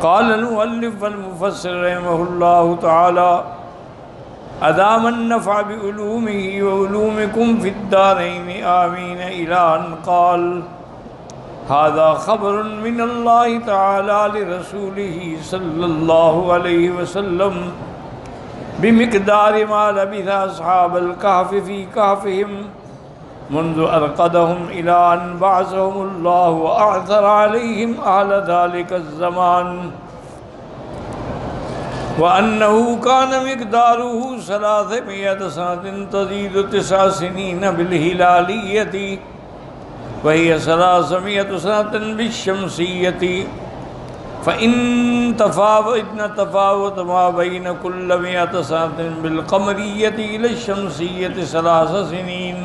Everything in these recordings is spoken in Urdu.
قال المؤلف والمفسر رحمه الله تعالى أدام النفع بعلومه وعلومكم في الدارين آمين إلى أن قال هذا خبر من الله تعالى لرسوله صلى الله عليه وسلم بمقدار ما لبث أصحاب الكهف في كهفهم منذ أرقدهم إلى أن بعثهم الله وأعثر عليهم أهل ذلك الزمان وأنه كان مقداره 300 سنة تزيد 9 سنين بالهلالية وهي 300 سنة بالشمسية فإن تفاوت ما بين كل 100 سنة بالقمرية إلى الشمسية 3 سنين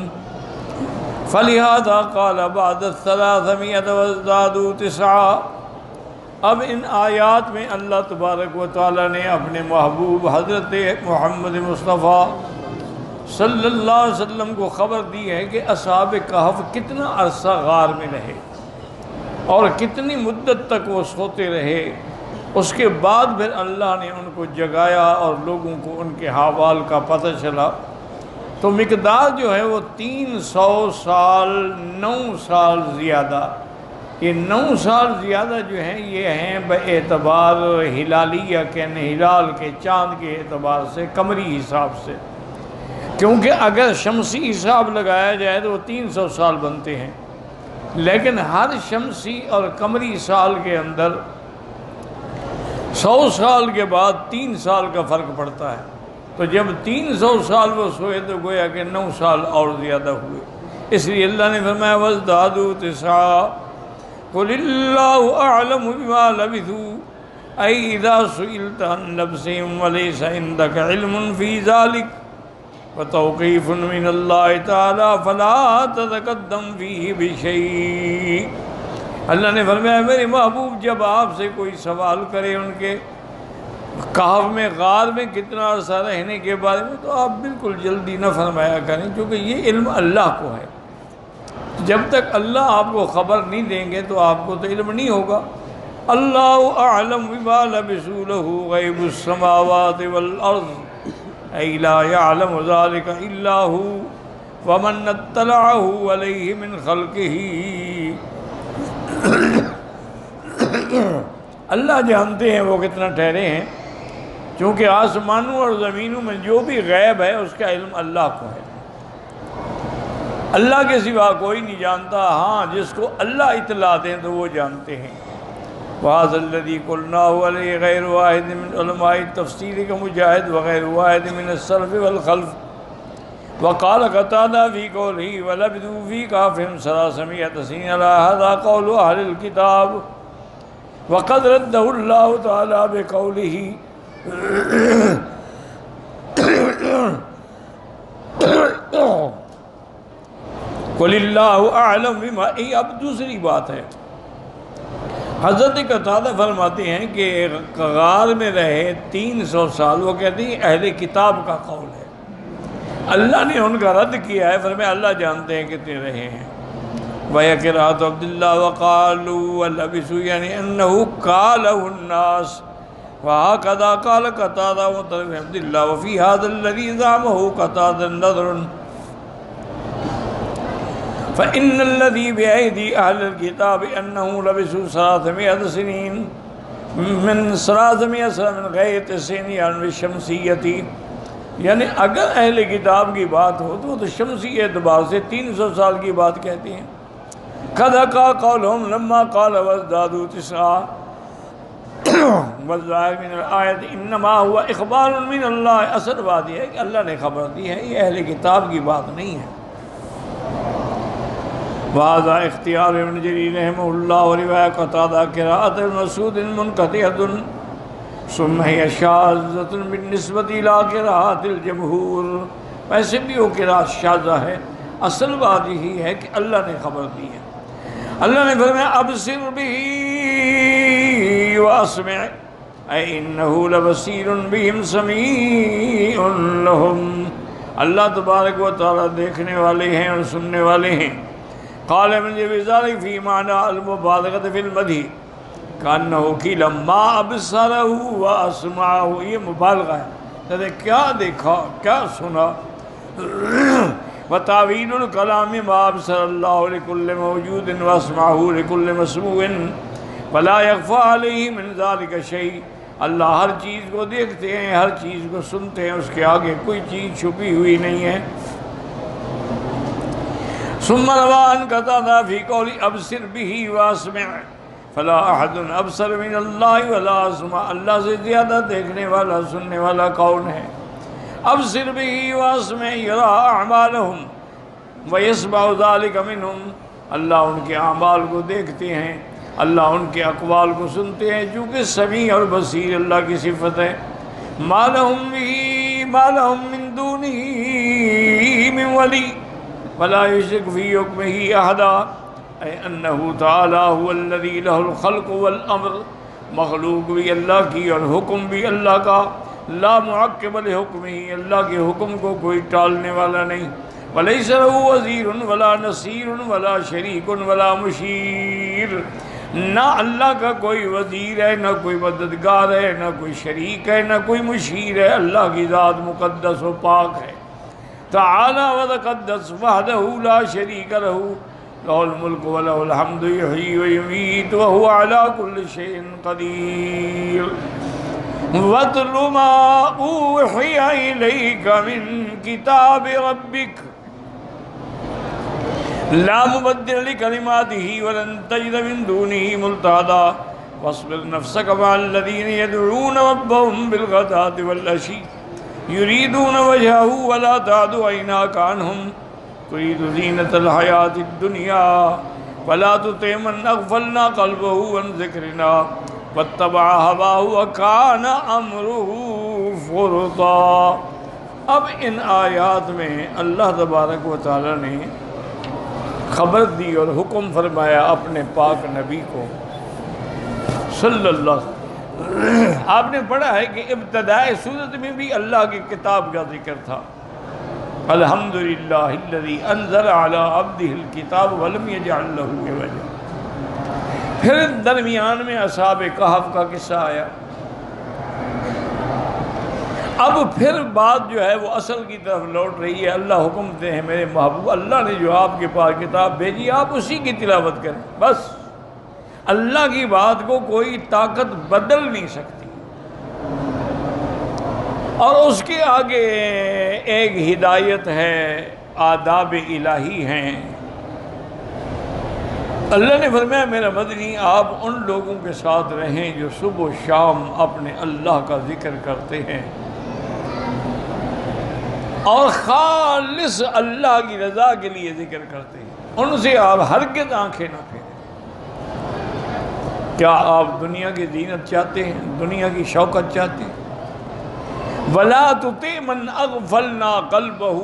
فلهذا قال بعد 300 وازدادوا 9۔ اب ان آیات میں اللہ تبارک و تعالیٰ نے اپنے محبوب حضرت محمد مصطفیٰ صلی اللہ علیہ وسلم کو خبر دی ہے کہ اصحاب کہف کتنا عرصہ غار میں رہے اور کتنی مدت تک وہ سوتے رہے۔ اس کے بعد پھر اللہ نے ان کو جگایا اور لوگوں کو ان کے حوال کا پتہ چلا، تو مقدار جو ہے وہ 300 سال 9 سال زیادہ، یہ 9 سال زیادہ جو ہیں یہ ہیں باعتبار ہلالیہ کہنے ہلال کے چاند کے اعتبار سے، قمری حساب سے، کیونکہ اگر شمسی حساب لگایا جائے تو وہ 300 سال بنتے ہیں، لیکن ہر شمسی اور قمری سال کے اندر 100 سال کے بعد 3 سال کا فرق پڑتا ہے، تو جب 300 سال وہ سوئے تو گویا کہ 9 سال اور زیادہ ہوئے۔ اس لیے اللہ نے فرمایا وَازْدَادُوا 9 قُلِ اللَّهُ أَعْلَمُ بِمَا لَبِثُوا أَيْ إِذَا سُئِلْتَ عَن نَفْسِهِمْ وَلَيْسَ عِندَكَ عِلْمٌ فِي ذَلِكَ وَتَوْقِيفٌ مِّنَ اللَّهِ تَعَالَىٰ فَلَا تَتَقَدَّمْ فِيهِ بِشَيْءٍ۔ اللہ نے فرمایا میرے محبوب جب آپ سے کوئی سوال کرے ان کے کہف میں غار میں کتنا عرصہ رہنے کے بارے میں تو آپ بالکل جلدی نہ فرمایا کریں، کیونکہ یہ علم اللہ کو ہے، جب تک اللہ آپ کو خبر نہیں دیں گے تو آپ کو تو علم نہیں ہوگا۔ اللہ اعلم بما لبثوا له غیب السماوات والارض ای لا یعلم ذلک الا هو ومن اطلعه علیہ من خلقہ۔ اللہ جانتے ہیں وہ کتنا ٹھہرے ہیں، چونکہ آسمانوں اور زمینوں میں جو بھی غیب ہے اس کا علم اللہ کو ہے، اللہ کے سوا کوئی نہیں جانتا، ہاں جس کو اللہ اطلاع دیں تو وہ جانتے ہیں۔ وَهَذَا الَّذِي قُلْنَاهُ عَلَيْهِ غَيْرُ وَاحِدٍ مِّنْ عُلَمَاءِ التَّفْسِيرِ كَمُجَاهِدٍ وَغَيْرُ وَاحِدٍ مِّنَ السَّلَفِ وَالْخَلْفِ وَقَالَ قَتَادَةُ فِي قَوْلِهِ وَلَبِثُوا فِي كَهْفِهِمْ 300 سِنِينَ هذا قول أهل الكتاب وقد رده الله تعالى بقوله قل اللہ اعلم بما۔ اب دوسری بات ہے، حضرت قتادہ فرماتے ہیں کہ غار میں رہے 300 سال، وہ کہتے ہیں اہل کتاب کا قول ہے، اللہ نے ان کا رد کیا ہے، فرمایا اللہ جانتے ہیں کتنے رہے ہیں۔ وَيَا قِرَاءَةُ عَبْدِ اللَّهِ وَقَالُوا وَلَبِثُوا یعنی أَنَّهُ قَالَهُ النَّاسُ وَهَكَذَا قَالَ قَتَادَةُ وَطَرِفُ عَبْدِ اللَّهِ وَفِي هَذَا الَّذِي زَعَمَهُ قَتَادَةُ نَظْرٌ فَإِنَّ الَّذِي بِأَيْدِي أَهْلِ الْكِتَابِ أَنَّهُ لَبِثُوا 300 سِنِينَ مِنْ 300 سَنَةٍ مِنْ غَيْرِ 90 بالشمسیۃ، یعنی اگر اہل کتاب کی بات ہو تو وہ تو شمسی اعتبار سے 300 سال کی بات کہتے ہیں۔ قَدْ حَقَّ قَوْلُهُمْ لَمَّا قَالَ وَازْدَادُوا 9 والظاہر من الآیت انما ہوا اخبار من اللہ۔ اصل بات یہ ہے کہ اللہ نے خبر دی ہے، یہ اہل کتاب کی بات نہیں ہے۔ وَهَذَا اختیار ابن جریر رحمہ اللہ وروایہ قتادہ قراءۃ مسعود منقطعۃ ثم هي شاذۃ بالنسبۃ الی قراءۃ الجمہور۔ ویسے بھی وہ قراءت شاذہ ہے، اصل بات یہی ہے کہ اللہ نے خبر دی ہے۔ اللہ نے فرمایا ابصر بہ واسمع اے انہ لبصیر بہم سمیع لہم۔ اللہ تبارک و تعالیٰ دیکھنے والے ہیں اور سننے والے ہیں۔ قال ابن ذلك فی معنی المبالغۃ فی المدح، کانہو قیل ما ابصرہ واسمعہ، یہ مبالغہ ہے، کہتے کیا دیکھا کیا سنا. وتاویل الکلام ما ابصر اللہ لکل موجود واسمعہ لکل مسموع ولا یخفی علیہ من ذلک شیء. اللہ ہر چیز کو دیکھتے ہیں، ہر چیز کو سنتے ہیں، اس کے آگے کوئی چیز چھپی ہوئی نہیں ہے. ثم روى عن قتادہ فی قول ابصر به واسمع فلا احد ابصر من اللہ ولا اسمع. اللہ سے زیادہ دیکھنے والا سننے والا کون ہے؟ ابصر به واسمع یرى اعمالهم ويسمع ذلك منهم. اللہ ان کے اعمال کو دیکھتے ہیں، اللہ ان کے اقوال کو سنتے ہیں، چونکہ سمیع اور بصیر اللہ کی صفت ہے. ما لهم من دونه من ولی ولا يشرك في حكمه احدا، اے انہ تعالی هو الذي له الخلق والامر. مخلوق بھی اللہ کی اور حکم بھی اللہ کا. لا معقب لحکمہ، اللہ کے حکم کو کوئی ٹالنے والا نہیں. ولیس له وزیر ولا نصیر ولا شریک ولا مشیر. نہ اللہ کا کوئی وزیر ہے، نہ کوئی مددگار ہے، نہ کوئی شریک ہے، نہ کوئی مشیر ہے. اللہ کی ذات مقدس و پاک ہے. تعالی وتقدس وحدہ لا شریک لہ، لہ الملک ولہ الحمد یحیی ویمیت وہو علی کل شیء قدیر. وَاتْلُ مَا أُوحِيَ إِلَيْكَ مِن كِتَابِ رَبِّكَ لَا مُبَدِّلَ لِكَلِمَاتِهِ وَلَن تَجِدَ مِن دُونِهِ مُلْتَحَدًا. وَاصْبِرْ نَفْسَكَ مَعَ الَّذِينَ يَدْعُونَ رَبَّهُمْ بِالْغَدَاةِ وَالْعَشِيِّ يُرِيدُونَ وَجْهَهُ وَلَا تَعْدُ عَيْنَاكَ عَنْهُمْ تُرِيدُ زِينَةَ الْحَيَاةِ الدُّنْيَا وَلَا تُطِعْ مَنْ أَغْفَلْنَا قَلْبَهُ عَنْ ذِكْرِنَا وَاتَّبَعَ هَوَاهُ وَكَانَ أَمْرُهُ فُرُطًا. اب ان آیات میں اللہ تبارک و تعالی نے خبر دی اور حکم فرمایا اپنے پاک نبی کو صلی اللہ علیہ وسلم. آپ نے پڑھا ہے کہ ابتداء سورت میں بھی اللہ کی کتاب کا ذکر تھا. الحمدللہ الذی انزل علی عبدہ الکتاب ولم یجعل لہ عوجا. پھر درمیان میں اصحاب کہف کا قصہ آیا. اب پھر بات جو ہے وہ اصل کی طرف لوٹ رہی ہے. اللہ حکم دے ہیں میرے محبوب، اللہ نے جو آپ کے پاس کتاب بھیجی آپ اسی کی تلاوت کریں بس. اللہ کی بات کو کوئی طاقت بدل نہیں سکتی. اور اس کے آگے ایک ہدایت ہے، آداب الہی ہیں. اللہ نے فرمایا میرا مدنی آپ ان لوگوں کے ساتھ رہیں جو صبح و شام اپنے اللہ کا ذکر کرتے ہیں اور خالص اللہ کی رضا کے لیے ذکر کرتے ہیں. ان سے آپ ہرگز آنکھیں نہ پھیریں. کیا آپ دنیا کی زینت چاہتے ہیں، دنیا کی شوکت چاہتے ہیں؟ وَلَا تُطِعْ مَنْ أَغْفَلْنَا قَلْبَهُ،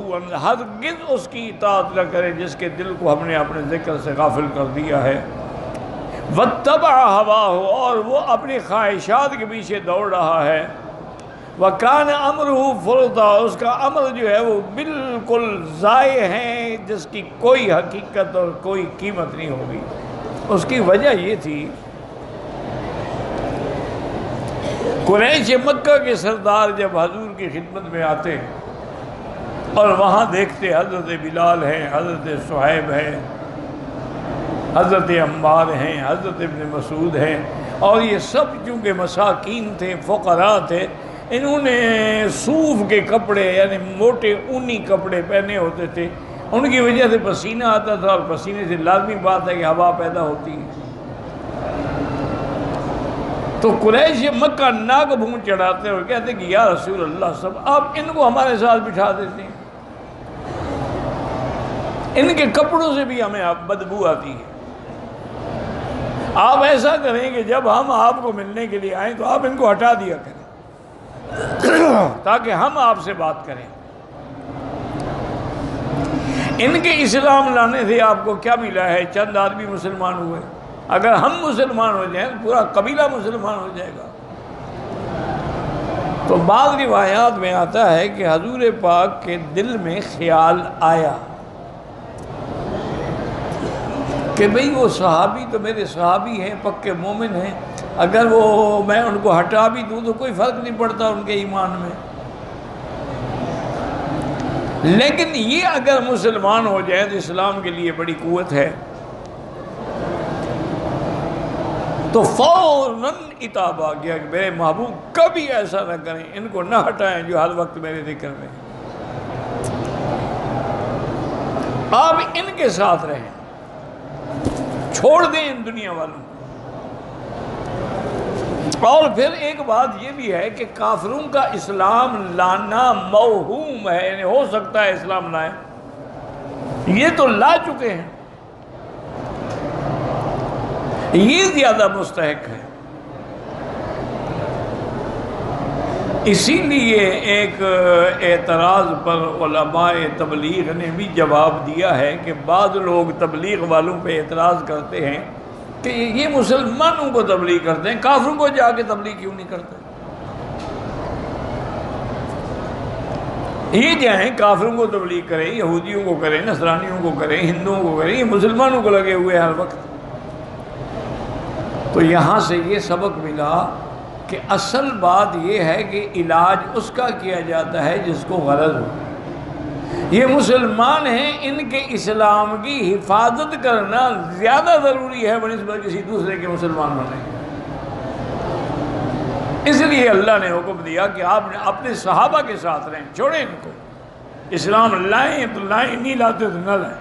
ہرگز اس کی اطاعت نہ کرے جس کے دل کو ہم نے اپنے ذکر سے غافل کر دیا ہے. وَاتَّبَعَ هَوَاهُ، اور وہ اپنی خواہشات کے پیچھے دوڑ رہا ہے. وَكَانَ أَمْرُهُ فُرُطًا، اس کا امر جو ہے وہ بالکل ضائع ہے جس کی کوئی حقیقت اور کوئی قیمت نہیں ہوگی. اس کی وجہ یہ تھی قریش مکہ کے سردار جب حضور کی خدمت میں آتے اور وہاں دیکھتے حضرت بلال ہیں، حضرت صہیب ہیں، حضرت عمار ہیں، حضرت ابن مسعود ہیں، اور یہ سب چونکہ مساکین تھے، فقراء تھے، انہوں نے صوف کے کپڑے یعنی موٹے اونی کپڑے پہنے ہوتے تھے. ان کی وجہ سے پسینہ آتا تھا اور پسینے سے لازمی بات ہے کہ ہوا پیدا ہوتی ہے. تو قریش مکہ ناک بھون چڑھاتے اور کہتے کہ یا رسول اللہ سب آپ ان کو ہمارے ساتھ بٹھا دیتے ہیں، ان کے کپڑوں سے بھی ہمیں بدبو آتی ہے. آپ ایسا کریں کہ جب ہم آپ کو ملنے کے لیے آئیں تو آپ ان کو ہٹا دیا کریں تاکہ ہم آپ سے بات کریں. ان کے اسلام لانے سے آپ کو کیا ملا ہے؟ چند آدمی مسلمان ہوئے. اگر ہم مسلمان ہو جائیں پورا قبیلہ مسلمان ہو جائے گا. تو بعض روایات میں آتا ہے کہ حضور پاک کے دل میں خیال آیا کہ بھئی وہ صحابی تو میرے صحابی ہیں، پکے مومن ہیں، اگر وہ میں ان کو ہٹا بھی دوں تو کوئی فرق نہیں پڑتا ان کے ایمان میں، لیکن یہ اگر مسلمان ہو جائے تو اسلام کے لیے بڑی قوت ہے۔ تو فوراً عتاب آ گیا کہ میرے محبوب کبھی ایسا نہ کریں، ان کو نہ ہٹائیں جو ہر وقت میرے ذکر میں ہیں، آپ ان کے ساتھ رہیں، چھوڑ دیں ان دنیا والوں کو۔ اور پھر ایک بات یہ بھی ہے کہ کافروں کا اسلام لانا موہوم ہے، یعنی ہو سکتا ہے اسلام لائیں، یہ تو لا چکے ہیں، یہ زیادہ مستحق ہے۔ اسی لیے ایک اعتراض پر علماء تبلیغ نے بھی جواب دیا ہے کہ بعض لوگ تبلیغ والوں پہ اعتراض کرتے ہیں کہ یہ مسلمانوں کو تبلیغ کرتے ہیں، کافروں کو جا کے تبلیغ کیوں نہیں کرتے؟ یہ جائیں کافروں کو تبلیغ کریں، یہودیوں کو کریں، نصرانیوں کو کریں، ہندوؤں کو کریں، یہ مسلمانوں کو لگے ہوئے ہر وقت۔ تو یہاں سے یہ سبق ملا کہ اصل بات یہ ہے کہ علاج اس کا کیا جاتا ہے جس کو غرض ہو۔ یہ مسلمان ہیں، ان کے اسلام کی حفاظت کرنا زیادہ ضروری ہے بنسبت کسی دوسرے کے مسلمان ہونے کے۔ اس لیے اللہ نے حکم دیا کہ آپ نے اپنے صحابہ کے ساتھ رہیں، چھوڑیں ان کو، اسلام لائیں تو لائیں، نہیں لاتے تو نہ لائیں۔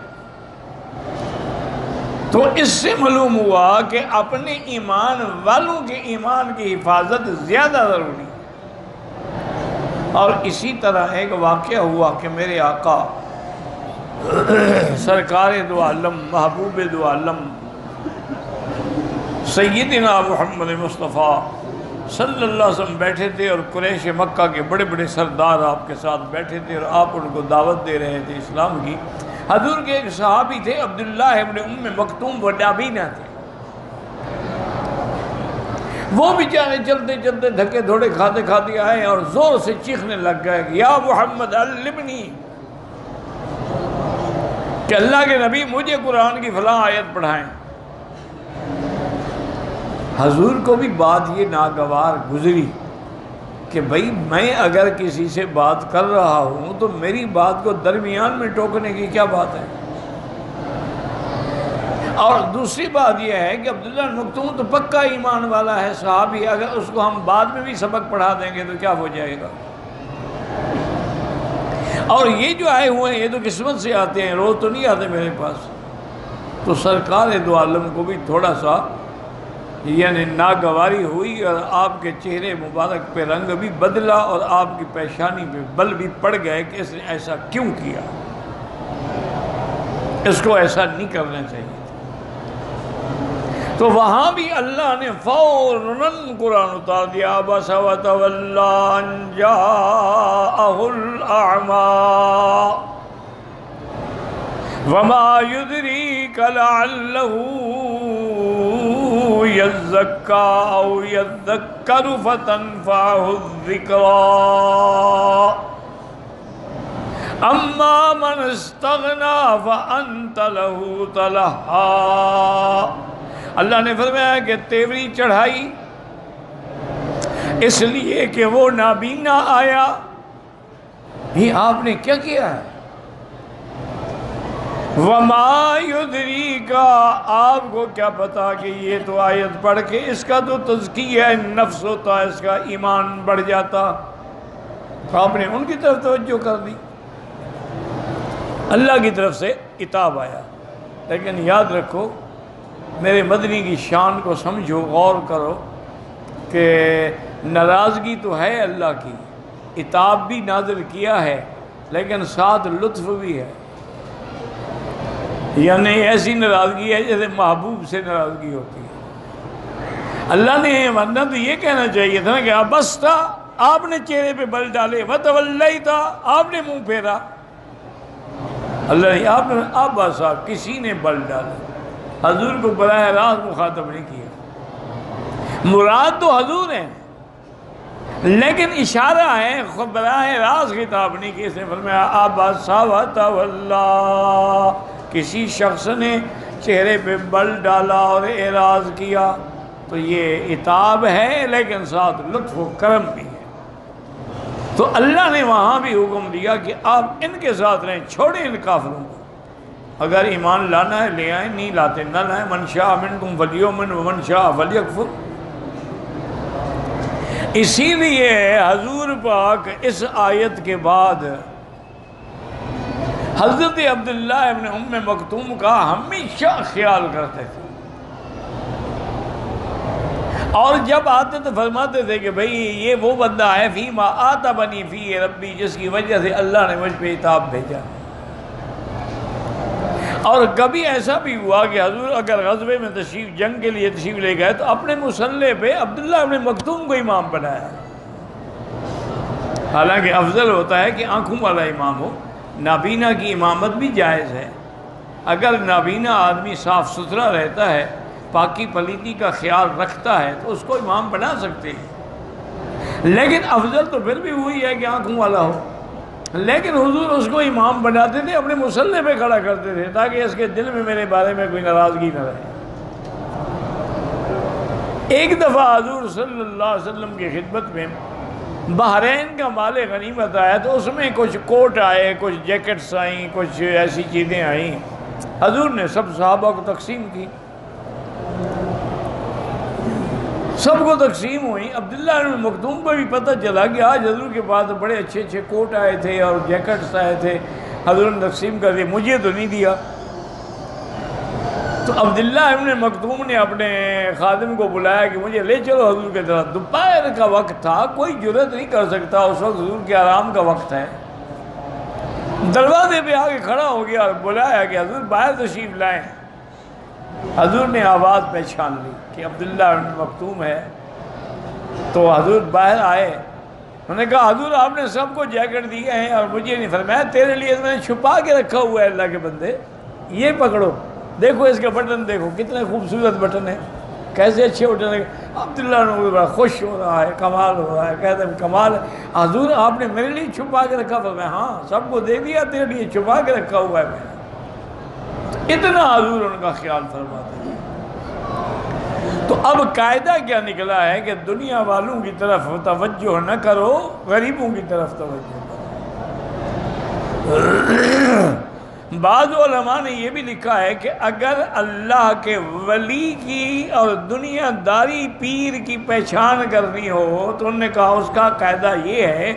تو اس سے معلوم ہوا کہ اپنے ایمان والوں کے ایمان کی حفاظت زیادہ ضروری ہے۔ اور اسی طرح ایک واقعہ ہوا کہ میرے آقا سرکار دو عالم، محبوب دو عالم سیدنا محمد مصطفیٰ صلی اللہ علیہ وسلم بیٹھے تھے، اور قریش مکہ کے بڑے بڑے سردار آپ کے ساتھ بیٹھے تھے، اور آپ ان کو دعوت دے رہے تھے اسلام کی۔ حضور کے ایک صحابی تھے عبداللہ ابن ام مکتوم، وہ نابینا تھے، وہ بیچارے چلتے چلتے دھکے دھوڑے کھاتے کھاتے آئے اور زور سے چیخنے لگ گئے کہ یا محمد علمنی، کہ اللہ کے نبی مجھے قرآن کی فلاں آیت پڑھائیں۔ حضور کو بھی بات یہ ناگوار گزری کہ بھئی میں اگر کسی سے بات کر رہا ہوں تو میری بات کو درمیان میں ٹوکنے کی کیا بات ہے؟ اور دوسری بات یہ ہے کہ عبداللہ بن مکتوم تو پکا ایمان والا ہے، صحابی، اگر اس کو ہم بعد میں بھی سبق پڑھا دیں گے تو کیا ہو جائے گا؟ اور یہ جو آئے ہوئے ہیں یہ تو قسمت سے آتے ہیں، روز تو نہیں آتے میرے پاس۔ تو سرکار دو عالم کو بھی تھوڑا سا یعنی ناگواری ہوئی، اور آپ کے چہرے مبارک پہ رنگ بھی بدلا اور آپ کی پیشانی پہ بل بھی پڑ گئے کہ اس نے ایسا کیوں کیا، اس کو ایسا نہیں کرنا چاہیے۔ تو وہاں بھی اللہ نے فوراً قرآن اتار دیا، عبس وتولی ان جاءہ الاعمی وما يدريك لعله يزكى أو يذكر فتنفعه الذكرى أما من استغنى فأنت له تلهى۔ اللہ نے فرمایا کہ تیوری چڑھائی اس لیے کہ وہ نابینا آیا۔ یہ آپ نے کیا کیا ہے؟ وما یدریک، آپ کو کیا پتا کہ یہ تو آیت پڑھ کے اس کا تو تزکیہ نفس ہوتا، اس کا ایمان بڑھ جاتا، آپ نے ان کی طرف توجہ کر دی، اللہ کی طرف سے عتاب آیا۔ لیکن یاد رکھو، میرے مدنی کی شان کو سمجھو، غور کرو کہ ناراضگی تو ہے اللہ کی، عتاب بھی نازل کیا ہے، لیکن ساتھ لطف بھی ہے، یعنی ایسی ناراضگی ہے جیسے محبوب سے ناراضگی ہوتی ہے۔ اللہ نے ورنہ تو یہ کہنا چاہیے تھا نا کہ بس تھا، آپ نے چہرے پہ بل ڈالے، وتولی تھا، آپ نے منہ پھیرا۔ اللہ نے آپ بس آپ کسی نے بل ڈالا، حضور کو براہ راست مخاطب نہیں کیا، مراد تو حضور ہیں لیکن اشارہ ہے، براہ راست خطاب نہیں کیا۔ اس نے فرمایا عبس وتولی، کسی شخص نے چہرے پہ بل ڈالا اور اعراض کیا، تو یہ عتاب ہے لیکن ساتھ لطف و کرم بھی ہے۔ تو اللہ نے وہاں بھی حکم دیا کہ آپ ان کے ساتھ رہیں، چھوڑیں ان کافروں کو، اگر ایمان لانا ہے لے آئیں، نہیں لاتے نہ لائیں، من شاء منکم فلیؤمن ومن شاء فلیکفر۔ اسی لیے حضور پاک اس آیت کے بعد حضرت عبداللہ ابن ام مکتوم کا ہمیشہ خیال کرتے تھے، اور جب آتے تو فرماتے تھے کہ بھئی یہ وہ بندہ ہے فیما آتبنی فی ربی، جس کی وجہ سے اللہ نے مجھ پہ عتاب بھیجا۔ اور کبھی ایسا بھی ہوا کہ حضور اگر غزوے میں جنگ کے لیے تشریف لے گئے تو اپنے مصلے پہ عبداللہ ابن مکتوم کو امام بنایا، حالانکہ افضل ہوتا ہے کہ آنکھوں والا امام ہو، نابینا کی امامت بھی جائز ہے، اگر نابینا آدمی صاف ستھرا رہتا ہے، پاکی پلیتی کا خیال رکھتا ہے تو اس کو امام بنا سکتے ہیں، لیکن افضل تو پھر بھی وہی ہے کہ آنکھوں والا ہو۔ لیکن حضور اس کو امام بناتے تھے، اپنے مصلے پہ کھڑا کرتے تھے تاکہ اس کے دل میں میرے بارے میں کوئی ناراضگی نہ رہے۔ ایک دفعہ حضور صلی اللہ علیہ وسلم کی خدمت میں بحرین کا مال غنیمت آیا، تو اس میں کچھ کوٹ آئے، کچھ جیکٹس آئیں، کچھ ایسی چیزیں آئیں، حضور نے سب صحابہ کو تقسیم کی، سب کو تقسیم ہوئی۔ عبداللہ بن مکتوم کو بھی پتہ چلا کہ آج حضور کے پاس بڑے اچھے اچھے کوٹ آئے تھے اور جیکٹس آئے تھے، حضور نے تقسیم کر دیا، مجھے تو نہیں دیا۔ تو عبداللہ ابن مکتوم نے اپنے خادم کو بلایا کہ مجھے لے چلو حضور کے طرف۔ دوپہر کا وقت تھا، کوئی جرأت نہیں کر سکتا، اس وقت حضور کے آرام کا وقت ہے۔ دروازے پہ آ کے کھڑا ہو گیا اور بلایا کہ حضور باہر تشریف لائیں۔ حضور نے آواز پہچان لی کہ عبداللہ بن مکتوم ہے، تو حضور باہر آئے، انہوں نے کہا حضور آپ نے سب کو جیکٹ دیے ہیں اور مجھے نہیں، فرمایا تیرے لیے میں نے چھپا کے رکھا ہوا ہے اللہ کے بندے، یہ پکڑو، دیکھو اس کے بٹن، دیکھو کتنے خوبصورت بٹن ہیں، کیسے اچھے بٹن ہیں۔ عبداللہ نے بڑا خوش ہو رہا ہے، کمال ہو رہا ہے، کہتے ہیں کمال ہے حضور آپ نے میرے لیے چھپا کے رکھا، فرمایا ہاں سب کو دے دیا، تیرے لیے چھپا کے رکھا ہوا ہے میں نے۔ اتنا حضور ان کا خیال فرماتے ہیں۔ تو اب قاعدہ کیا نکلا ہے کہ دنیا والوں کی طرف توجہ نہ کرو، غریبوں کی طرف توجہ کرو۔ بعض علماء نے یہ بھی لکھا ہے کہ اگر اللہ کے ولی کی اور دنیا داری پیر کی پہچان کرنی ہو تو انہوں نے کہا اس کا قاعدہ یہ ہے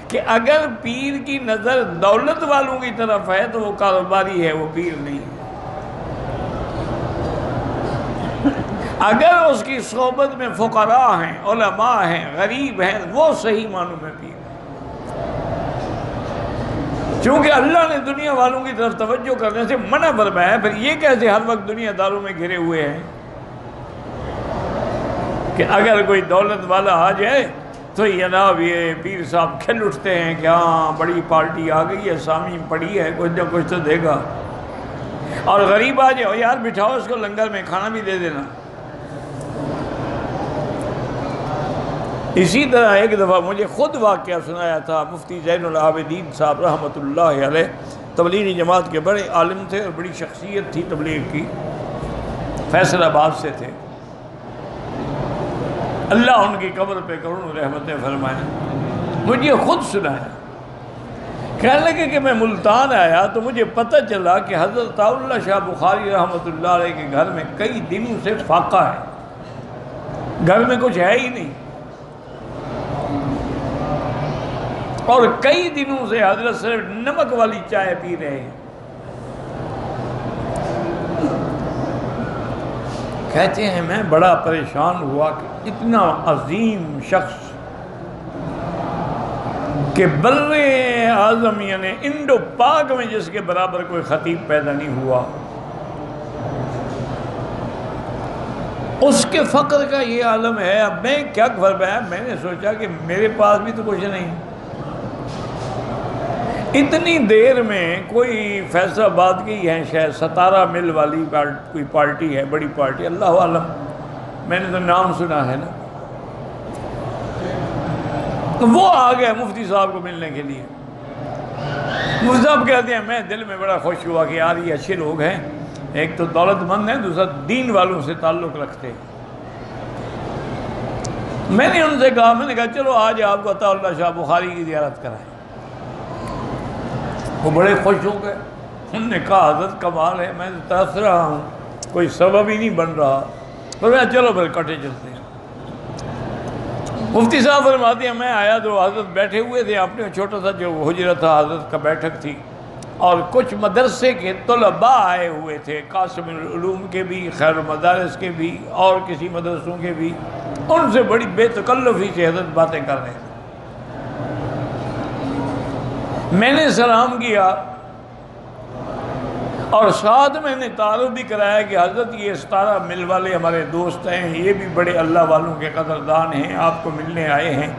کہ اگر پیر کی نظر دولت والوں کی طرف ہے تو وہ کاروباری ہے، وہ پیر نہیں ہے۔ اگر اس کی صحبت میں فقراء ہیں، علماء ہیں، غریب ہیں، وہ صحیح معنوں میں پیر ہے۔ چونکہ اللہ نے دنیا والوں کی طرف توجہ کرنے سے منع فرمایا ہے، پھر یہ کیسے ہر وقت دنیا داروں میں گھرے ہوئے ہیں کہ اگر کوئی دولت والا آ جائے تو جناب یہ پیر صاحب کھل اٹھتے ہیں کہ ہاں بڑی پارٹی آ گئی ہے، سامی پڑی ہے، کچھ نہ کچھ تو دے گا، اور غریب آ جائے یار بٹھاؤ اس کو لنگر میں، کھانا بھی دے دینا۔ اسی طرح ایک دفعہ مجھے خود واقعہ سنایا تھا مفتی زین العابدین صاحب رحمۃ اللہ علیہ، تبلیغی جماعت کے بڑے عالم تھے اور بڑی شخصیت تھی تبلیغ کی، فیصل آباد سے تھے، اللہ ان کی قبر پہ کروڑوں رحمتیں فرمائیں۔ مجھے خود سنایا، کہنے لگے کہ میں ملتان آیا تو مجھے پتہ چلا کہ حضرت اللہ شاہ بخاری رحمۃ اللہ علیہ کے گھر میں کئی دنوں سے فاقہ ہے، گھر میں کچھ ہے ہی نہیں، اور کئی دنوں سے حضرت صرف نمک والی چائے پی رہے ہیں۔ کہتے ہیں میں بڑا پریشان ہوا کہ اتنا عظیم شخص کہ بر اعظم یعنی انڈو پاک میں جس کے برابر کوئی خطیب پیدا نہیں ہوا، اس کے فقر کا یہ عالم ہے۔ اب میں کیا فرمایا، میں نے سوچا کہ میرے پاس بھی تو کچھ نہیں، اتنی دیر میں کوئی فیصل آباد کی ہے شاید ستارہ مل والی کوئی پارٹی ہے، بڑی پارٹی، اللہ عالم، میں نے تو نام سنا ہے نا، وہ آ گئے مفتی صاحب کو ملنے کے لیے۔ مفتی صاحب کہتے ہیں میں دل میں بڑا خوش ہوا کہ یار یہ اچھے لوگ ہیں، ایک تو دولت مند ہے، دوسرا دین والوں سے تعلق رکھتے ہیں۔ میں نے ان سے کہا چلو آج آپ کو عطا اللہ شاہ بخاری کی زیارت کرائیں۔ وہ بڑے خوش ہو گئے، انہوں نے کہا حضرت کمال ہے، میں ترس رہا ہوں، کوئی سبب ہی نہیں بن رہا، فرمایا چلو پھر کٹے چلتے ہیں۔ مفتی صاحب فرماتے ہیں میں آیا تو حضرت بیٹھے ہوئے تھے، اپنے چھوٹا سا جو حجرہ تھا حضرت کا بیٹھک تھی، اور کچھ مدرسے کے طلباء آئے ہوئے تھے، قاسم العلوم کے بھی، خیر المدارس کے بھی، اور کسی مدرسوں کے بھی، ان سے بڑی بے تکلفی سے حضرت باتیں کر رہے تھے۔ میں نے سلام کیا اور ساتھ میں نے تعارف بھی کرایا کہ حضرت یہ ستارہ مل والے ہمارے دوست ہیں، یہ بھی بڑے اللہ والوں کے قدردان ہیں، آپ کو ملنے آئے ہیں۔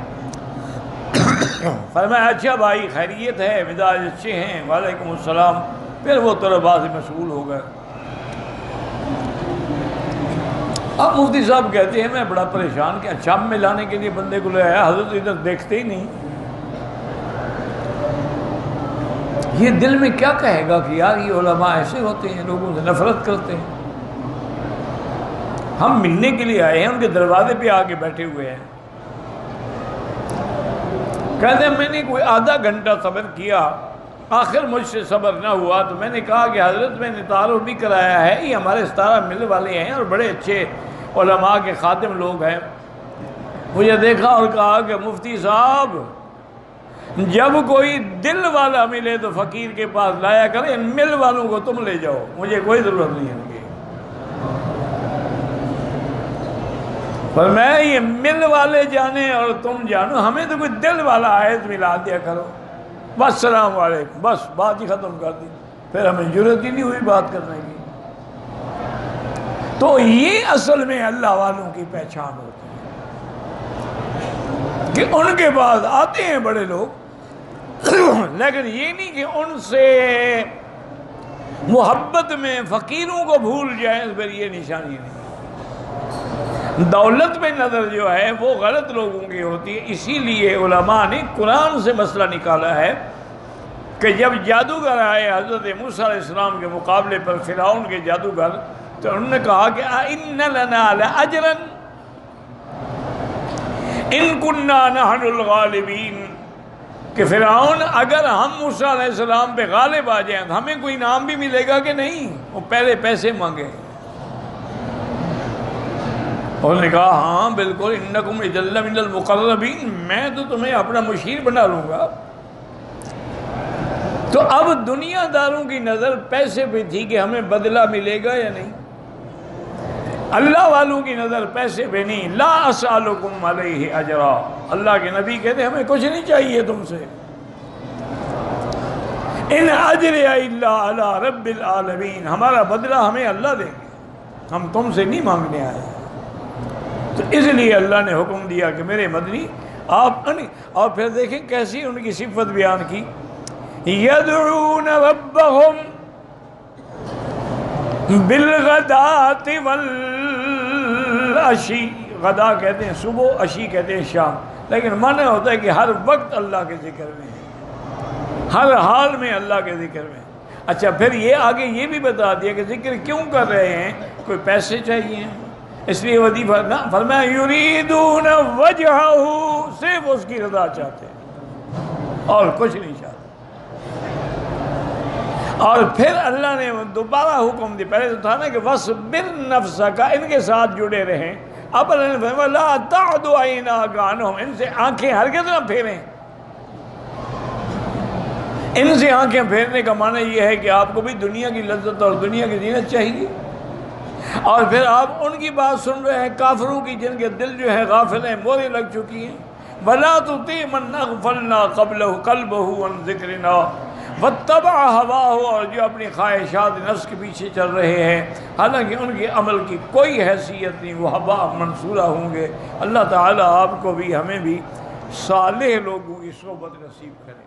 فرمایا اچھا بھائی خیریت ہے، مزاج اچھے ہیں؟ وعلیکم السلام۔ پھر وہ طلباء سے مشغول ہو گئے۔ اب مفتی صاحب کہتے ہیں میں بڑا پریشان کہ شام میں لانے کے لیے بندے کو لے آیا، حضرت ادھر دیکھتے ہی نہیں، یہ دل میں کیا کہے گا کہ یار یہ علماء ایسے ہوتے ہیں، لوگوں سے نفرت کرتے ہیں۔ ہم ملنے کے لیے آئے ہیں، ان کے دروازے پہ آ کے بیٹھے ہوئے ہیں۔ کہتے ہیں میں نے کوئی آدھا گھنٹہ صبر کیا، آخر مجھ سے صبر نہ ہوا تو میں نے کہا کہ حضرت میں نے تعارف بھی کرایا ہے، یہ ہمارے ستارہ مل والے ہیں اور بڑے اچھے علماء کے خادم لوگ ہیں۔ مجھے دیکھا اور کہا کہ مفتی صاحب جب کوئی دل والا ملے تو فقیر کے پاس لایا کرے، ان مل والوں کو تم لے جاؤ، مجھے کوئی ضرورت نہیں ہے ان کی۔ پر میں یہ مل والے جانے اور تم جانو، ہمیں تو کوئی دل والا آیت ملا دیا کرو، بس السلام علیکم، بس بات ہی ختم کر دی، پھر ہمیں ضرورت ہی نہیں ہوئی بات کرنے کی۔ تو یہ اصل میں اللہ والوں کی پہچان ہوتی ہے کہ ان کے پاس آتے ہیں بڑے لوگ، لیکن یہ نہیں کہ ان سے محبت میں فقیروں کو بھول جائیں، پھر یہ نشانی نہیں۔ دولت میں نظر جو ہے وہ غلط لوگوں کی ہوتی ہے، اسی لیے علماء نے قرآن سے مسئلہ نکالا ہے کہ جب جادوگر آئے حضرت موسیٰ علیہ السلام کے مقابلے پر، فرعون کے جادوگر، تو انہوں نے کہا کہ اِنَّ لَنَا لَأَجْرًا إِن كُنَّا نَحْنُ الْغَالِبِينَ، کہ فرعون اگر ہم موسیٰ علیہ السلام پہ غالب آ جائیں تو ہمیں کوئی انعام بھی ملے گا کہ نہیں؟ وہ پہلے پیسے مانگے۔ انہوں نے کہا ہاں بالکل، انکم اذا لمن المقربین، میں تو تمہیں اپنا مشیر بنا لوں گا۔ تو اب دنیا داروں کی نظر پیسے پہ تھی کہ ہمیں بدلہ ملے گا یا نہیں، اللہ والوں کی نظر پیسے پہ نہیں۔ لا اسألکم علیہ اجرا، اللہ کے نبی کہتے ہیں ہمیں کچھ نہیں چاہیے تم سے، ان اجر الا علی رب العالمین، ہمارا بدلہ ہمیں اللہ دیں گے، ہم تم سے نہیں مانگنے آئے۔ تو اس لیے اللہ نے حکم دیا کہ میرے مدنی آپ، اور پھر دیکھیں کیسی ان کی صفت بیان کی، یدعون ربہم بالغداۃ والعشی، غدا کہتے ہیں صبح، عشی کہتے ہیں شام، لیکن معنی ہوتا ہے کہ ہر وقت اللہ کے ذکر میں ہے، ہر حال میں اللہ کے ذکر میں۔ اچھا پھر یہ آگے یہ بھی بتا دیا کہ ذکر کیوں کر رہے ہیں، کوئی پیسے چاہیے اس لیے وظیفہ نہ، فرمایا یریدون وجہہ، صرف اس کی رضا چاہتے ہیں اور کچھ نہیں چاہتے۔ اور پھر اللہ نے دوبارہ حکم دی، پہلے تو تھا نا کہ وَاصْبِرْ نَفْسَكَ، ان کے ساتھ جڑے رہیں، اب اللہ نے فرمایا لَا تَعْدُ عَيْنَاكَ عَنْهُمْ، ان سے آنکھیں ہرگز نہ پھیریں۔ ان سے آنکھیں پھیرنے کا معنی یہ ہے کہ آپ کو بھی دنیا کی لذت اور دنیا کی زینت چاہیے، اور پھر آپ ان کی بات سن رہے ہیں کافروں کی جن کے دل جو ہے غافل ہیں، مورے لگ چکی ہیں۔ وَلَا تُطِعْ مَنْ أَغْفَلْنَا قَلْبَهُ عَنْ ذِكْرِنَا وَاتَّبَعَ هَوَاهُ، اور جو اپنی خواہشات نفس کے پیچھے چل رہے ہیں، حالانکہ ان کے عمل کی کوئی حیثیت نہیں، وہ ہباء منصورہ ہوں گے۔ اللہ تعالیٰ آپ کو بھی ہمیں بھی صالح لوگوں کی صحبت نصیب کرے۔